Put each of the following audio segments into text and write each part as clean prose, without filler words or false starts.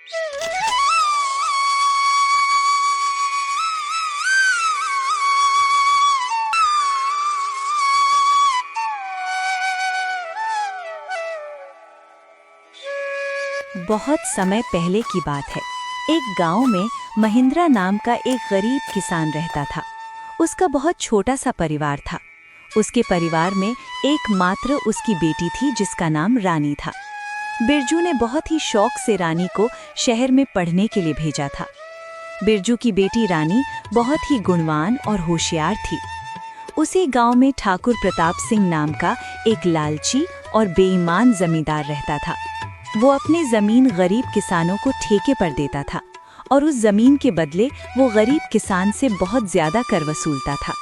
बहुत समय पहले की बात है। एक गांव में महिंद्रा नाम का एक गरीब किसान रहता था। उसका बहुत छोटा सा परिवार था। उसके परिवार में एकमात्र उसकी बेटी थी जिसका नाम रानी था। बिरजू ने बहुत ही शौक से रानी को शहर में पढ़ने के लिए भेजा था। बिरजू की बेटी रानी बहुत ही गुणवान और होशियार थी। उसी गांव में ठाकुर प्रताप सिंह नाम का एक लालची और बेईमान जमींदार रहता था। वो अपनी जमीन गरीब किसानों को ठेके पर देता था और उस जमीन के बदले वो गरीब किसान से बहुत ज्यादा कर वसूलता था।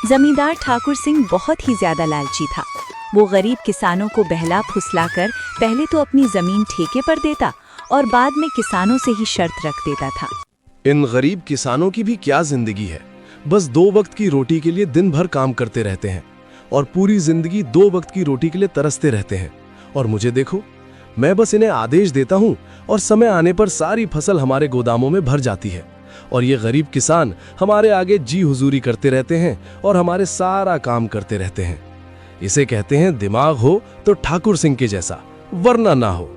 जमींदार ठाकुर सिंह बहुत ही ज्यादा लालची था। वो गरीब किसानों को बहला फुसलाकर पहले तो अपनी जमीन ठेके पर देता और बाद में किसानों से ही शर्त रख देता था। इन गरीब किसानों की भी क्या जिंदगी है। बस 2 वक्त की रोटी के लिए दिन भर काम करते रहते हैं और पूरी जिंदगी 2 वक्त की रोटी के लिए तरसते रहते हैं। और मुझे देखो, मैं बस इन्हें आदेश देता हूँ और समय आने पर सारी फसल हमारे गोदामों में भर जाती है और ये गरीब किसान हमारे आगे जी हुजूरी करते रहते हैं और हमारे सारा काम करते रहते हैं। इसे कहते हैं दिमाग हो तो ठाकुर सिंह के जैसा, वरना ना हो।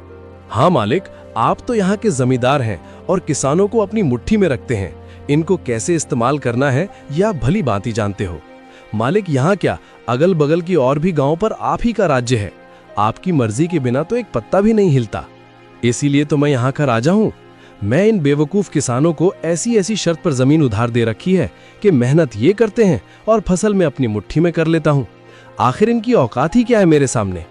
हाँ मालिक, आप तो यहाँ के जमींदार हैं और किसानों को अपनी मुट्ठी में रखते हैं। इनको कैसे इस्तेमाल करना है यह भली भांति जानते हो। मालिक, यहाँ क्या, अगल बगल की और भी गांव पर आप ही का राज्य है। आपकी मर्जी के बिना तो एक पत्ता भी नहीं हिलता। इसीलिए तो मैं यहाँ का राजा हूँ। मैं इन बेवकूफ किसानों को ऐसी ऐसी शर्त पर जमीन उधार दे रखी है कि मेहनत ये करते हैं और फसल में अपनी मुट्ठी में कर लेता हूँ। आखिर इनकी औकात ही क्या है मेरे सामने।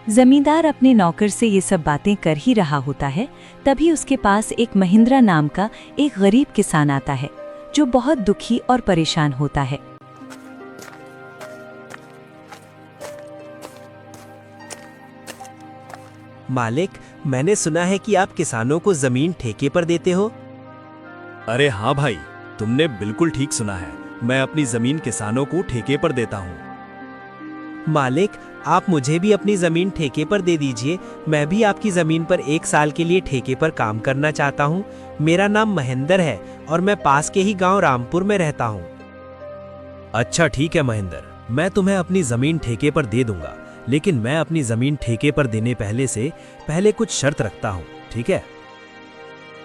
जमींदार अपने नौकर से ये सब बातें कर ही रहा होता है, तभी उसके पास एक महिंद्रा नाम का एक गरीब किसान आता है जो बहुत दुखी और परेशान होता है। मालिक, मैंने सुना है कि आप किसानों को जमीन ठेके पर देते हो। अरे हाँ भाई, तुमने बिल्कुल ठीक सुना है। मैं अपनी जमीन किसानों को ठेके पर देता हूँ। मालिक, आप मुझे भी अपनी जमीन ठेके पर दे दीजिए। मैं भी आपकी जमीन पर 1 साल के लिए ठेके पर काम करना चाहता हूँ। मेरा नाम महेंद्र है और मैं पास के ही गांव रामपुर में रहता हूँ। अच्छा ठीक है महेंद्र, मैं तुम्हें अपनी जमीन ठेके पर दे दूंगा, लेकिन मैं अपनी जमीन ठेके पर देने पहले कुछ शर्त रखता हूँ, ठीक है?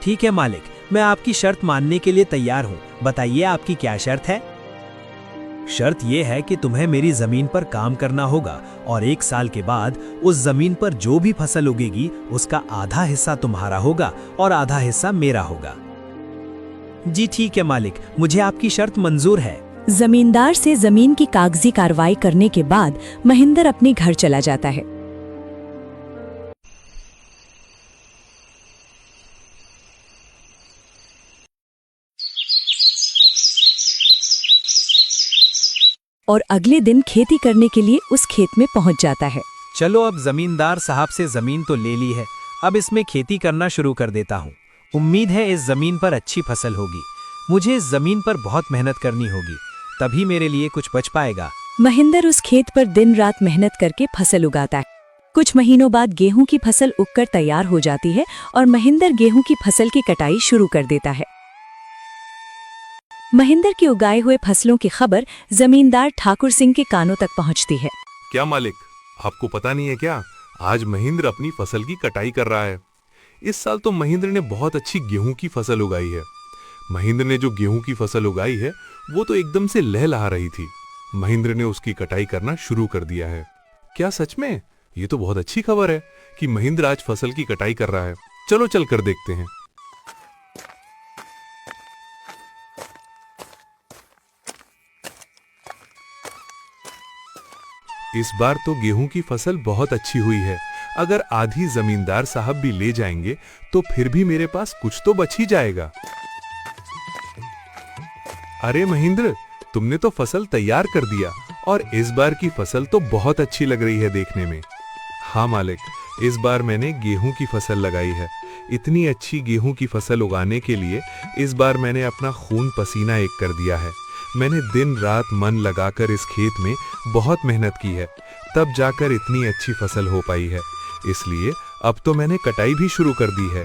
ठीक है मालिक, मैं आपकी शर्त मानने के लिए तैयार हूँ। बताइए आपकी क्या शर्त है? शर्त यह है कि तुम्हें मेरी जमीन पर काम करना होगा और 1 साल के बाद उस जमीन पर जो भी फसल उगेगी उसका आधा हिस्सा तुम्हारा होगा और आधा हिस्सा मेरा होगा। जी ठीक है मालिक, मुझे आपकी शर्त मंजूर है। जमींदार से जमीन की कागजी कार्रवाई करने के बाद महिंद्र अपने घर चला जाता है। और अगले दिन खेती करने के लिए उस खेत में पहुंच जाता है। चलो, अब जमींदार साहब से जमीन तो ले ली है, अब इसमें खेती करना शुरू कर देता हूँ। उम्मीद है इस जमीन पर अच्छी फसल होगी। मुझे इस जमीन पर बहुत मेहनत करनी होगी, तभी मेरे लिए कुछ बच पाएगा। महिंद्र उस खेत पर दिन रात मेहनत करके फसल उगाता है। कुछ महीनों बाद गेहूं की फसल उगकर तैयार हो जाती है और महिंद्र गेहूं की फसल की कटाई शुरू कर देता है। महिंद्र के उगाए हुए फसलों की खबर जमींदार ठाकुर सिंह के कानों तक पहुंचती है। क्या मालिक, आपको पता नहीं है क्या, आज महिंद्र अपनी फसल की कटाई कर रहा है। इस साल तो महिंद्र ने बहुत अच्छी गेहूं की फसल उगाई है। महिंद्र ने जो गेहूं की फसल उगाई है वो तो एकदम से लहलहा रही थी। महिंद्र ने उसकी कटाई करना शुरू कर दिया है। क्या सच में? ये तो बहुत अच्छी खबर है कि महिंद्र आज फसल की कटाई कर रहा है। चलो चल कर देखते हैं। इस बार तो गेहूं की फसल बहुत अच्छी हुई है। अगर आधी जमींदार साहब भी ले जाएंगे तो फिर भी मेरे पास कुछ तो बच ही जाएगा। अरे महिंद्र, तुमने तो फसल तैयार कर दिया और इस बार की फसल तो बहुत अच्छी लग रही है देखने में। हाँ मालिक, इस बार मैंने गेहूं की फसल लगाई है। इतनी अच्छी गेहूं की फसल उगाने के लिए इस बार मैंने अपना खून पसीना एक कर दिया है। मैंने दिन रात मन लगाकर इस खेत में बहुत मेहनत की है, तब जाकर इतनी अच्छी फसल हो पाई है। इसलिए अब तो मैंने कटाई भी शुरू कर दी है।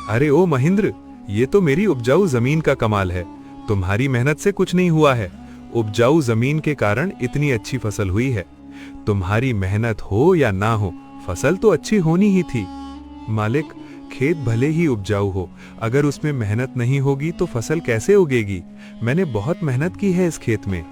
अरे ओ महेंद्र, ये तो मेरी उपजाऊ जमीन का कमाल है। तुम्हारी मेहनत से कुछ नहीं हुआ है, उपजाऊ जमीन के कारण इतनी अच्छी फसल हुई है। तुम्हारी मेहनत हो या ना हो, फसल तो अच्छी होनी ही थी। मालिक, खेत भले ही उपजाऊ हो, अगर उसमें मेहनत नहीं होगी तो फसल कैसे उगेगी? मैंने बहुत मेहनत की है इस खेत में।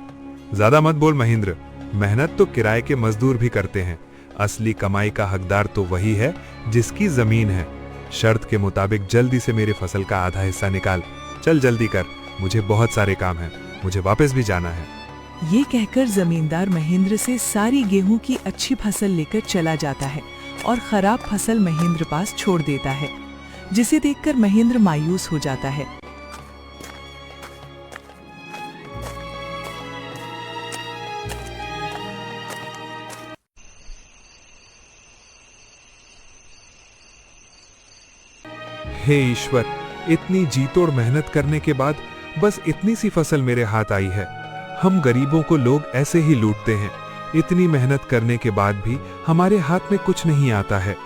ज्यादा मत बोल महेंद्र, मेहनत तो किराए के मजदूर भी करते हैं। असली कमाई का हकदार तो वही है जिसकी जमीन है। शर्त के मुताबिक जल्दी से मेरे फसल का आधा हिस्सा निकाल। चल जल्दी कर, मुझे बहुत सारे काम हैं, मुझे वापस भी जाना है। ये कहकर जमींदार महेंद्र से सारी गेहूं की अच्छी फसल लेकर चला जाता है और खराब फसल महेंद्र पास छोड़ देता है, जिसे देखकर महेंद्र मायूस हो जाता है। हे ईश्वर, इतनी जीतोड़ मेहनत करने के बाद बस इतनी सी फसल मेरे हाथ आई है। हम गरीबों को लोग ऐसे ही लूटते हैं। इतनी मेहनत करने के बाद भी हमारे हाथ में कुछ नहीं आता है।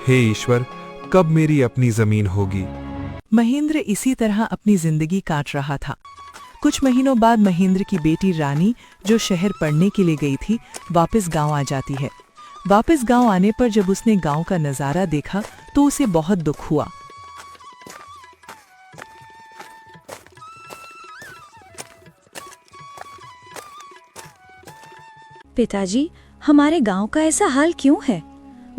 हे ईश्वर, कब मेरी अपनी जमीन होगी? महेंद्र इसी तरह अपनी जिंदगी काट रहा था। कुछ महीनों बाद महेंद्र की बेटी रानी, जो शहर पढ़ने के लिए गई थी, वापस गांव आ जाती है। वापस गांव आने पर जब उसने गांव का नजारा देखा तो उसे बहुत दुख हुआ। पिताजी, हमारे गांव का ऐसा हाल क्यों है?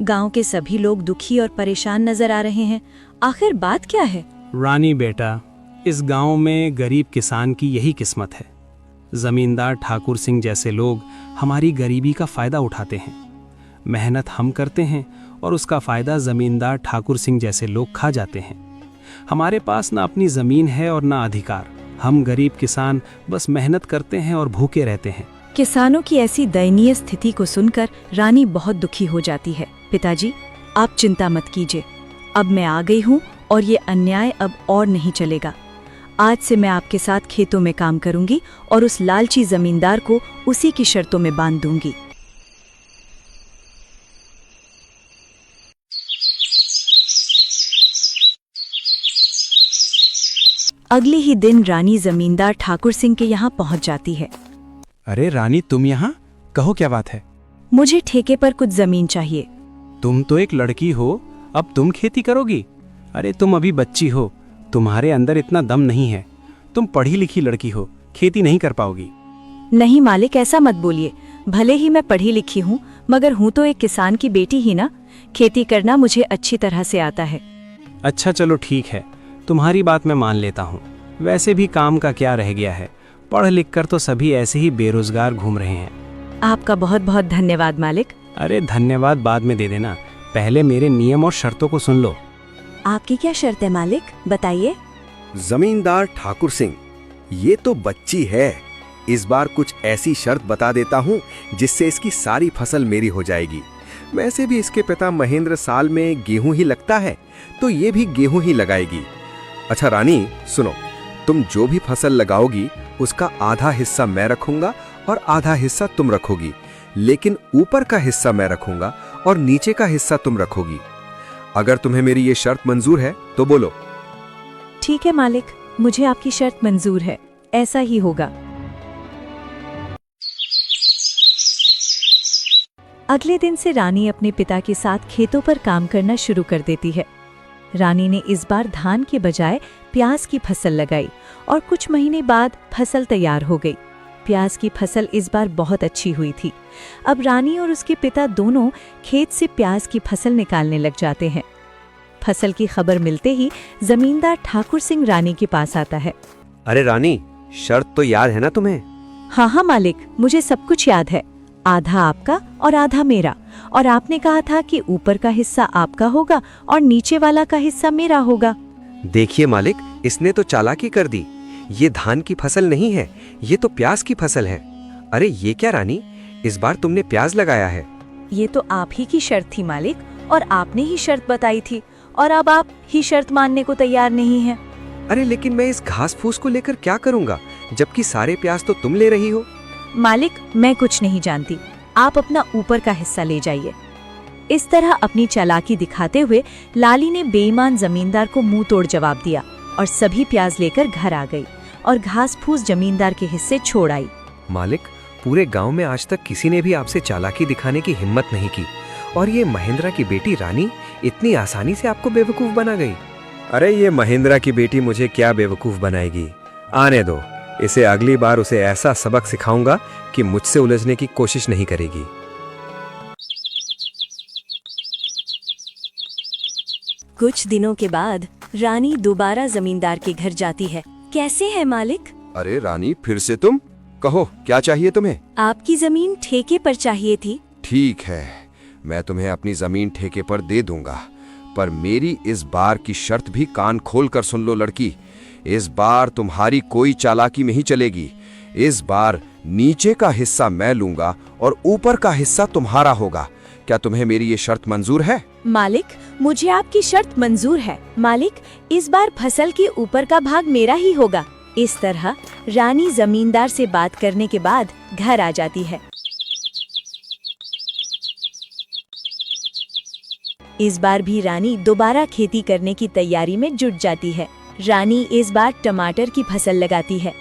गांव के सभी लोग दुखी और परेशान नजर आ रहे हैं। आखिर बात क्या है? रानी बेटा, इस गांव में गरीब किसान की यही किस्मत है। जमींदार ठाकुर सिंह जैसे लोग हमारी गरीबी का फायदा उठाते हैं। मेहनत हम करते हैं और उसका फायदा जमींदार ठाकुर सिंह जैसे लोग खा जाते हैं। हमारे पास ना अपनी जमीन है और ना अधिकार। हम गरीब किसान बस मेहनत करते हैं और भूखे रहते हैं। किसानों की ऐसी दयनीय स्थिति को सुनकर रानी बहुत दुखी हो जाती है। पिताजी, आप चिंता मत कीजिए, अब मैं आ गई हूँ और ये अन्याय अब और नहीं चलेगा। आज से मैं आपके साथ खेतों में काम करूंगी और उस लालची जमींदार को उसी की शर्तों में बांध दूंगी। अगले ही दिन रानी जमींदार ठाकुर सिंह के यहाँ पहुँच जाती है। अरे रानी, तुम यहाँ? कहो क्या बात है? मुझे ठेके पर कुछ जमीन चाहिए। तुम तो एक लड़की हो, अब तुम खेती करोगी? अरे तुम अभी बच्ची हो, तुम्हारे अंदर इतना दम नहीं है। तुम पढ़ी लिखी लड़की हो, खेती नहीं कर पाओगी। नहीं मालिक, ऐसा मत बोलिए। भले ही मैं पढ़ी लिखी हूँ, मगर हूँ तो एक किसान की बेटी ही ना। खेती करना मुझे अच्छी तरह से आता है। अच्छा चलो ठीक है, तुम्हारी बात मैं मान लेता हूँ। वैसे भी काम का क्या रह गया है, पढ़ लिख कर तो सभी ऐसे ही बेरोजगार घूम रहे हैं। आपका बहुत बहुत धन्यवाद मालिक। अरे धन्यवाद बाद में दे देना, पहले मेरे नियम और शर्तों को सुन लो। आपकी क्या शर्त है मालिक, बताइए। जमींदार ठाकुर सिंह, ये तो बच्ची है। इस बार कुछ ऐसी शर्त बता देता हूँ जिससे इसकी सारी फसल मेरी हो जाएगी। वैसे भी इसके पिता महेंद्र साल में गेहूं ही लगता है, तो ये भी गेहूं ही लगाएगी। अच्छा रानी सुनो, तुम जो भी फसल लगाओगी उसका आधा हिस्सा मैं रखूंगा और आधा हिस्सा तुम रखोगी, लेकिन ऊपर का हिस्सा मैं रखूंगा और नीचे का हिस्सा तुम रखोगी। अगर तुम्हें मेरी ये शर्त मंजूर है तो बोलो। ठीक है मालिक, मुझे आपकी शर्त मंजूर है, ऐसा ही होगा। अगले दिन से रानी अपने पिता के साथ खेतों पर काम करना शुरू कर देती है। रानी ने इस बार धान के बजाय प्याज की फसल लगाई और कुछ महीने बाद फसल तैयार हो गई। प्याज की फसल इस बार बहुत अच्छी हुई थी। अब रानी और उसके पिता दोनों खेत से प्याज की फसल निकालने लग जाते हैं। फसल की खबर मिलते ही जमींदार ठाकुर सिंह रानी के पास आता है। अरे रानी, शर्त तो याद है ना तुम्हें? हाँ हाँ मालिक, मुझे सब कुछ याद है। आधा आपका और आधा मेरा, और आपने कहा था कि ऊपर का हिस्सा आपका होगा और नीचे वाला का हिस्सा मेरा होगा। देखिए मालिक, इसने तो चालाकी कर दी। ये धान की फसल नहीं है, ये तो प्याज की फसल है। अरे ये क्या रानी, इस बार तुमने प्याज लगाया है? ये तो आप ही की शर्त थी मालिक, और आपने ही शर्त बताई थी, और अब आप ही शर्त मानने को तैयार नहीं हैं। अरे लेकिन मैं इस घास फूस को लेकर क्या करूंगा, जबकि सारे प्याज तो तुम ले रही हो। मालिक, मैं कुछ नहीं जानती, आप अपना ऊपर का हिस्सा ले जाइए। इस तरह अपनी चालाकी दिखाते हुए लाली ने बेईमान जमींदार को मुंह तोड़ जवाब दिया और सभी प्याज लेकर घर आ गई और घास फूस जमींदार के हिस्से छोड़ आई। मालिक, पूरे गांव में आज तक किसी ने भी आपसे चालाकी दिखाने की हिम्मत नहीं की, और ये महेंद्रा की बेटी रानी इतनी आसानी से आपको बेवकूफ बना गई। अरे ये महेंद्रा की बेटी मुझे क्या बेवकूफ बनाएगी, आने दो। इसे अगली बार उसे ऐसा सबक सिखाऊंगा कि मुझसे उलझने की कोशिश नहीं करेगी। कुछ दिनों के बाद रानी दोबारा जमींदार के घर जाती है। कैसे है मालिक? अरे रानी, फिर से तुम? कहो, क्या चाहिए तुम्हें? आपकी जमीन ठेके पर चाहिए थी। ठीक है, मैं तुम्हें अपनी जमीन ठेके पर दे दूंगा, पर मेरी इस बार की शर्त भी कान खोल कर सुन लो लड़की। इस बार तुम्हारी कोई चालाकी नहीं चलेगी। इस बार नीचे का हिस्सा मैं लूंगा और ऊपर का हिस्सा तुम्हारा होगा। क्या तुम्हें मेरी ये शर्त मंजूर है? मालिक, मुझे आपकी शर्त मंजूर है। मालिक, इस बार फसल के ऊपर का भाग मेरा ही होगा। इस तरह रानी जमींदार से बात करने के बाद घर आ जाती है। इस बार भी रानी दोबारा खेती करने की तैयारी में जुट जाती है। रानी इस बार टमाटर की फसल लगाती है।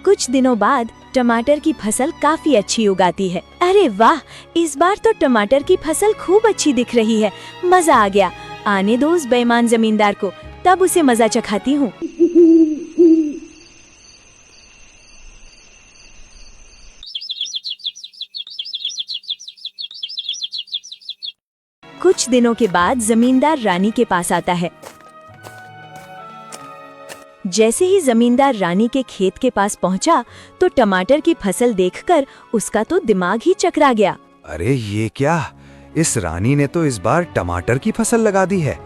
कुछ दिनों बाद टमाटर की फसल काफी अच्छी उगाती है। अरे वाह, इस बार तो टमाटर की फसल खूब अच्छी दिख रही है। मजा आ गया। आने दो उस बेईमान जमींदार को, तब उसे मजा चखाती हूँ। कुछ दिनों के बाद जमींदार रानी के पास आता है। जैसे ही जमींदार रानी के खेत के पास पहुंचा तो टमाटर की फसल देखकर उसका तो दिमाग ही चकरा गया। अरे ये क्या, इस रानी ने तो इस बार टमाटर की फसल लगा दी है।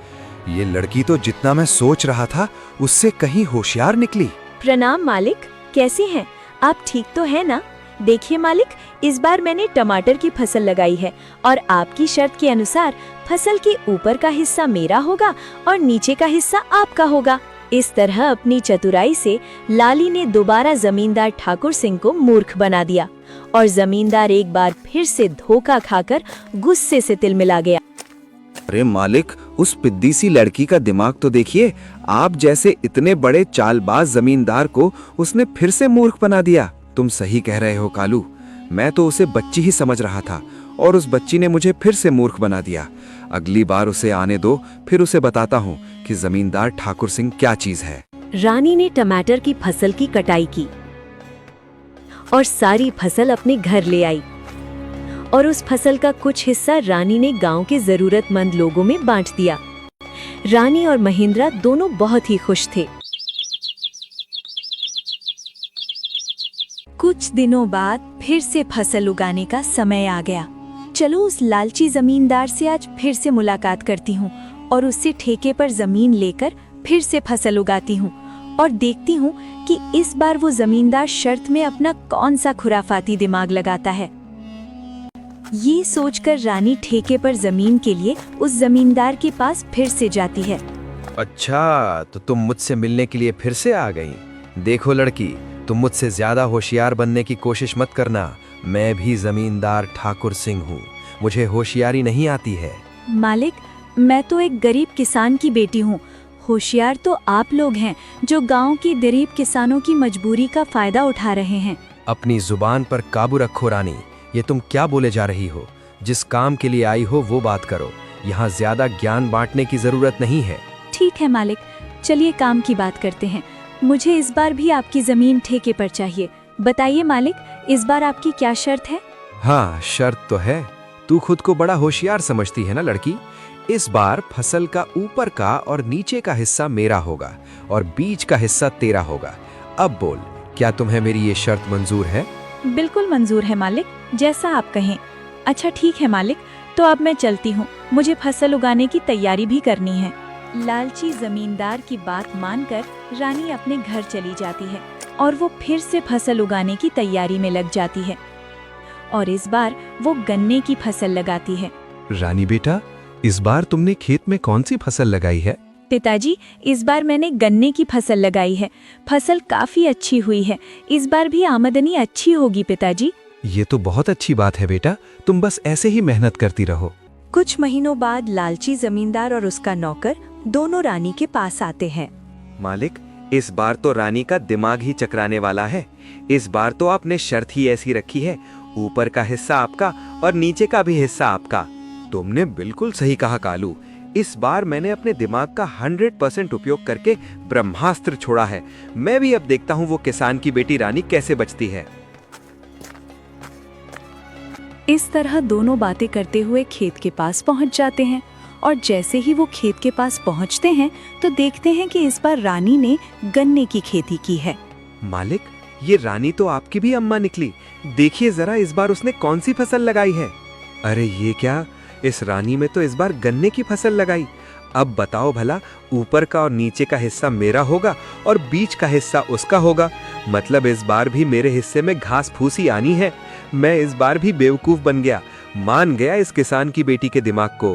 ये लड़की तो जितना मैं सोच रहा था उससे कहीं होशियार निकली। प्रणाम मालिक, कैसे हैं आप? ठीक तो है ना? देखिए मालिक, इस बार मैंने टमाटर की फसल लगाई है और आपकी शर्त के अनुसार फसल के ऊपर का हिस्सा मेरा होगा और नीचे का हिस्सा आपका होगा। इस तरह अपनी चतुराई से लाली ने दोबारा जमींदार ठाकुर सिंह को मूर्ख बना दिया और जमींदार एक बार फिर से धोखा खाकर गुस्से से तिलमिला गया। अरे मालिक, उस पिद्दी सी लड़की का दिमाग तो देखिए। आप जैसे इतने बड़े चालबाज जमींदार को उसने फिर से मूर्ख बना दिया। तुम सही कह रहे हो कालू, मैं तो उसे बच्ची ही समझ रहा था और उस बच्ची ने मुझे फिर से मूर्ख बना दिया। अगली बार उसे आने दो, फिर उसे बताता हूँ कि जमींदार ठाकुर सिंह क्या चीज है। रानी ने टमाटर की फसल की कटाई की और सारी फसल अपने घर ले आई और उस फसल का कुछ हिस्सा रानी ने गांव के जरूरतमंद लोगों में बांट दिया। रानी और महेंद्रा दोनों बहुत ही खुश थे। कुछ दिनों बाद फिर से फसल उगाने का समय आ गया। चलो उस लालची जमींदार से आज फिर से मुलाकात करती हूँ और उससे ठेके पर जमीन लेकर फिर से फसल उगाती हूँ और देखती हूँ कि इस बार वो जमींदार शर्त में अपना कौन सा खुराफाती दिमाग लगाता है। ये सोचकर रानी ठेके पर जमीन के लिए उस जमींदार के पास फिर से जाती है। अच्छा, तो तुम मुझसे मिलने के लिए फिर से आ गई। देखो लड़की, तुम मुझसे ज्यादा होशियार बनने की कोशिश मत करना। मैं भी जमींदार ठाकुर सिंह हूँ, मुझे होशियारी नहीं आती है। मालिक, मैं तो एक गरीब किसान की बेटी हूँ। होशियार तो आप लोग हैं जो गांव के गरीब किसानों की मजबूरी का फायदा उठा रहे हैं। अपनी जुबान पर काबू रखो रानी। ये तुम क्या बोले जा रही हो? जिस काम के लिए आई हो वो बात करो। यहाँ ज्यादा ज्ञान बांटने की जरूरत नहीं है। ठीक है मालिक, चलिए काम की बात करते हैं। मुझे इस बार भी आपकी जमीन ठेके पर चाहिए। बताइए मालिक, इस बार आपकी क्या शर्त है? हाँ, शर्त तो है। तू खुद को बड़ा होशियार समझती है ना लड़की। इस बार फसल का ऊपर का और नीचे का हिस्सा मेरा होगा और बीच का हिस्सा तेरा होगा। अब बोल, क्या तुम्हें मेरी ये शर्त मंजूर है? बिल्कुल मंजूर है मालिक, जैसा आप कहें। अच्छा ठीक है मालिक, तो अब मैं चलती हूँ। मुझे फसल उगाने की तैयारी भी करनी है। लालची जमींदार की बात मानकर रानी अपने घर चली जाती है और वो फिर से फसल उगाने की तैयारी में लग जाती है और इस बार वो गन्ने की फसल लगाती है। रानी बेटा, इस बार तुमने खेत में कौन सी फसल लगाई है? पिताजी, इस बार मैंने गन्ने की फसल लगाई है। फसल काफी अच्छी हुई है। इस बार भी आमदनी अच्छी होगी पिताजी। ये तो बहुत अच्छी बात है बेटा, तुम बस ऐसे ही मेहनत करती रहो। कुछ महीनों बाद लालची जमींदार और उसका नौकर दोनों रानी के पास आते हैं। मालिक, इस बार तो रानी का दिमाग ही चकराने वाला है। इस बार तो आपने शर्त ही ऐसी रखी है, ऊपर का हिस्सा आपका और नीचे का भी हिस्सा आपका। तुमने बिल्कुल सही कहा कालू। इस बार मैंने अपने दिमाग का 100% उपयोग करके ब्रह्मास्त्र छोड़ा है। मैं भी अब देखता हूँ वो किसान की बेटी रानी कैसे बचती है। इस तरह दोनों बातें करते हुए खेत के पास पहुंच जाते हैं और जैसे ही वो खेत के पास पहुंचते हैं तो देखते हैं कि इस बार रानी ने गन्ने की खेती की है। मालिक, ये रानी तो आपकी भी अम्मा निकली। देखिए जरा इस बार उसने कौन सी फसल लगाई है। अरे ये क्या, इस रानी में तो इस बार गन्ने की फसल लगाई। अब बताओ भला, ऊपर का और नीचे का हिस्सा मेरा होगा और बीच का हिस्सा उसका होगा। मतलब इस बार भी मेरे हिस्से में घास फूसी आनी है। मैं इस बार भी बेवकूफ बन गया, मान गया इस किसान की बेटी के दिमाग को।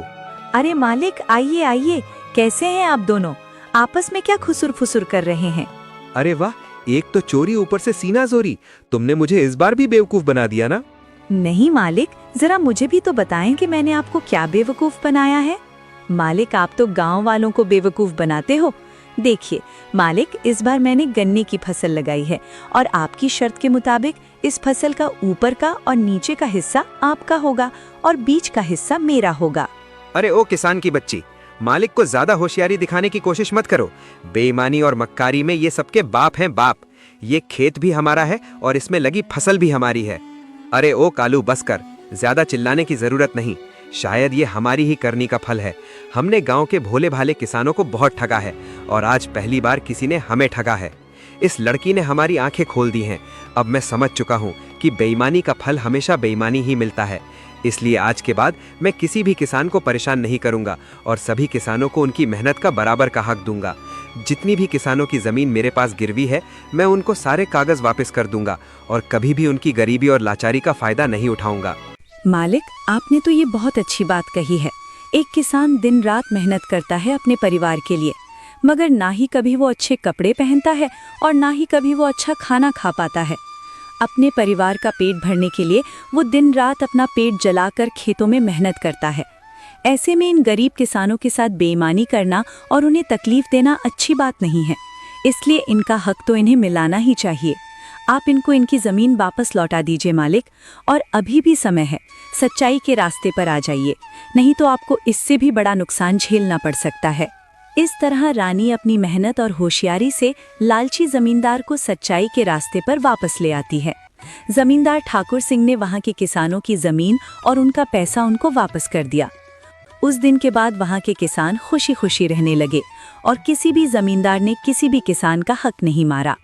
अरे मालिक, आइए आइए, कैसे हैं आप दोनों? आपस में क्या खुसुर फुसुर कर रहे हैं? अरे वाह, एक तो चोरी ऊपर से सीना जोरी। तुमने मुझे इस बार भी बेवकूफ बना दिया ना। नहीं मालिक, जरा मुझे भी तो बताएं कि मैंने आपको क्या बेवकूफ बनाया है। मालिक, आप तो गांव वालों को बेवकूफ बनाते हो। देखिए मालिक, इस बार मैंने गन्ने की फसल लगाई है और आपकी शर्त के मुताबिक इस फसल का ऊपर का और नीचे का हिस्सा आपका होगा और बीच का हिस्सा मेरा होगा। अरे ओ किसान की बच्ची, मालिक को ज्यादा होशियारी दिखाने की कोशिश मत करो। बेईमानी और मक्कारी में ये सबके बाप हैं बाप। ये खेत भी हमारा है और इसमें लगी फसल भी हमारी है। अरे ओ कालू, बस कर, ज्यादा चिल्लाने की जरूरत नहीं। शायद ये हमारी ही करनी का फल है। हमने गांव के भोले भाले किसानों को बहुत ठगा है और आज पहली बार किसी ने हमें ठगा है। इस लड़की ने हमारी आंखें खोल दी हैं। अब मैं समझ चुका हूँ कि बेईमानी का फल हमेशा बेईमानी ही मिलता है। इसलिए आज के बाद मैं किसी भी किसान को परेशान नहीं करूंगा और सभी किसानों को उनकी मेहनत का बराबर का हक दूंगा। जितनी भी किसानों की जमीन मेरे पास गिरवी है, मैं उनको सारे कागज वापस कर दूंगा और कभी भी उनकी गरीबी और लाचारी का फायदा नहीं उठाऊंगा। मालिक, आपने तो ये बहुत अच्छी बात कही है। एक किसान दिन रात मेहनत करता है अपने परिवार के लिए, मगर ना ही कभी वो अच्छे कपड़े पहनता है और ना ही कभी वो अच्छा खाना खा पाता है। अपने परिवार का पेट भरने के लिए वो दिन रात अपना पेट जलाकर खेतों में मेहनत करता है। ऐसे में इन गरीब किसानों के साथ बेईमानी करना और उन्हें तकलीफ देना अच्छी बात नहीं है। इसलिए इनका हक तो इन्हें मिलाना ही चाहिए। आप इनको इनकी जमीन वापस लौटा दीजिए मालिक, और अभी भी समय है, सच्चाई के रास्ते पर आ जाइए, नहीं तो आपको इससे भी बड़ा नुकसान झेलना पड़ सकता है। इस तरह रानी अपनी मेहनत और होशियारी से लालची जमींदार को सच्चाई के रास्ते पर वापस ले आती है। जमींदार ठाकुर सिंह ने वहां के किसानों की जमीन और उनका पैसा उनको वापस कर दिया। उस दिन के बाद वहां के किसान खुशी खुशी रहने लगे और किसी भी जमींदार ने किसी भी किसान का हक नहीं मारा।